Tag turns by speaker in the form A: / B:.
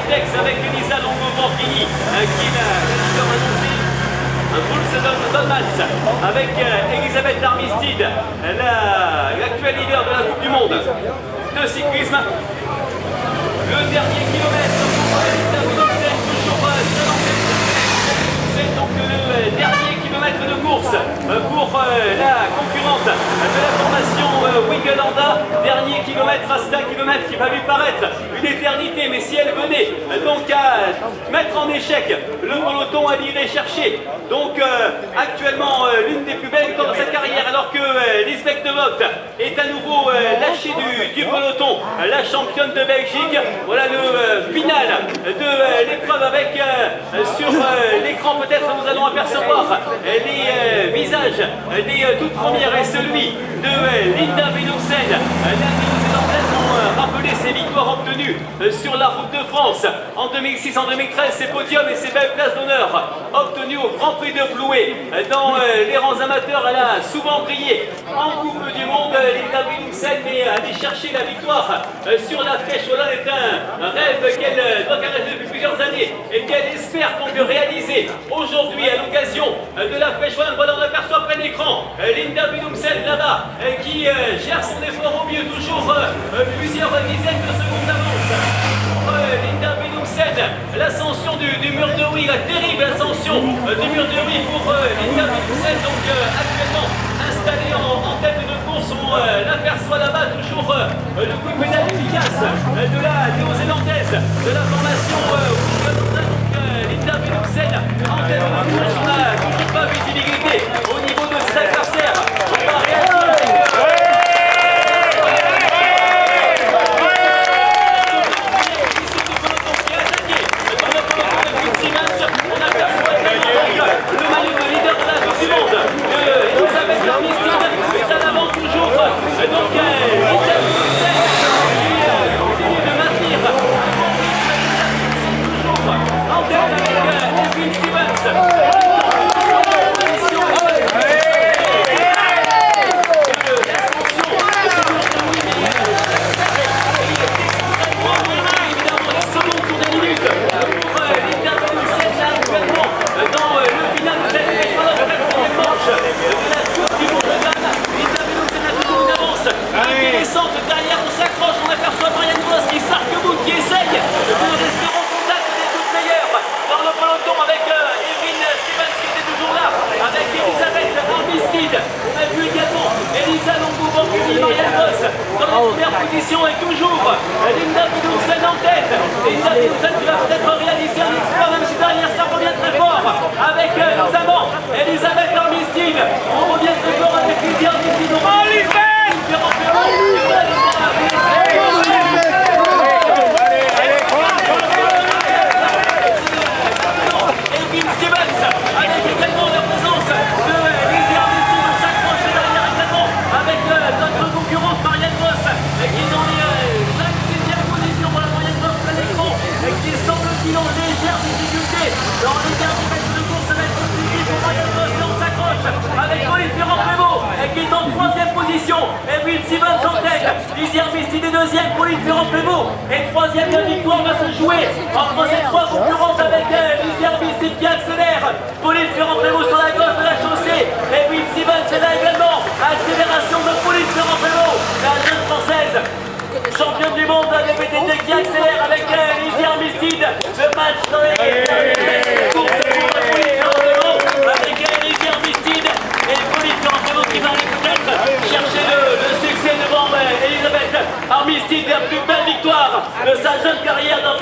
A: Tex avec Elisa Longo-Morghini qui est la annoncé. Bruce Donalds avec Elisabeth Armistead, l'actuel leader de la Coupe du Monde de cyclisme. Le dernier kilomètre pour c'est donc le dernier kilomètre de course pour la concurrente de la formation Wigelanda. Dernier kilomètre à 100 km qui va lui paraître une éternité, mais si elle venait donc à mettre en échec le peloton, elle irait chercher donc actuellement l'une des plus belles victoires de sa carrière, alors que Liesbeth de Vogt est à nouveau lâchée du peloton, la championne de Belgique. Voilà le final de l'épreuve avec sur l'écran, peut-être nous allons apercevoir les visages des toutes premières et celui de Linda Villumsen. La Néo-Zélandaise ont rappelé ses victoires obtenues sur la route de France en 2006, en 2013, ses podiums et ses belles places d'honneur obtenues au Grand Prix de Plouay. Dans les rangs amateurs, elle a souvent brillé en Coupe du Monde. Linda Villumsen, mais aller chercher la victoire sur la Flèche Wallonne est un rêve qu'elle doit arrêter depuis plusieurs années et qu'elle espère qu'on peut réaliser aujourd'hui à l'occasion de la Flèche Wallonne. Voilà, on aperçoit près l'écran Linda Villumsen là-bas qui gère son effort au mieux, toujours plusieurs dizaines de secondes d'avance. Linda Villumsen, l'ascension du mur de Huy, la terrible ascension du mur de Huy pour Linda Villumsen, donc actuellement installée en tête de course. On l'aperçoit là-bas, toujours le coup de pédale efficace de la Néo-Zélandaise de la formation donc Linda Villumsen en tête de course. On n'a toujours pas visibilité au niveau de ses adversaires. On va réagir avec derrière, on s'accroche, on aperçoit Marianne Vos qui s'arc-boute, qui essaye de rester en contact des toutes meilleures dans le peloton avec Evelyn Stevens qui était toujours là, avec Elisabeth Armistead. On a vu également Elisa Longo-Morghini, Marianne Vos dans la première position et toujours Linda Villumsen en tête. Linda Villumsen qui va peut-être réaliser un exploit, même si derrière ça revient très fort avec notamment Elisabeth Armistead. On revient très fort avec Lydia Armistead. Lydia Armistead est deuxième, Pauline Ferrand-Prévôt et troisième. La victoire va se jouer entre ces trois concurrentes avec Lydia Armistead qui accélère, Pauline Ferrand-Prévôt sur la gauche de la chaussée et Will Stevens est là également. Accélération de Pauline Ferrand-Prévôt, la jeune française championne du monde des VTT qui accélère avec Lydia Armistead. Le match dans les courses pour Pauline Ferrand-Prévôt avec Lydia Armistead et Pauline Ferrand-Prévôt qui va aller peut-être chercher le succès devant Elisabeth Armistead, la plus belle victoire de sa jeune carrière dans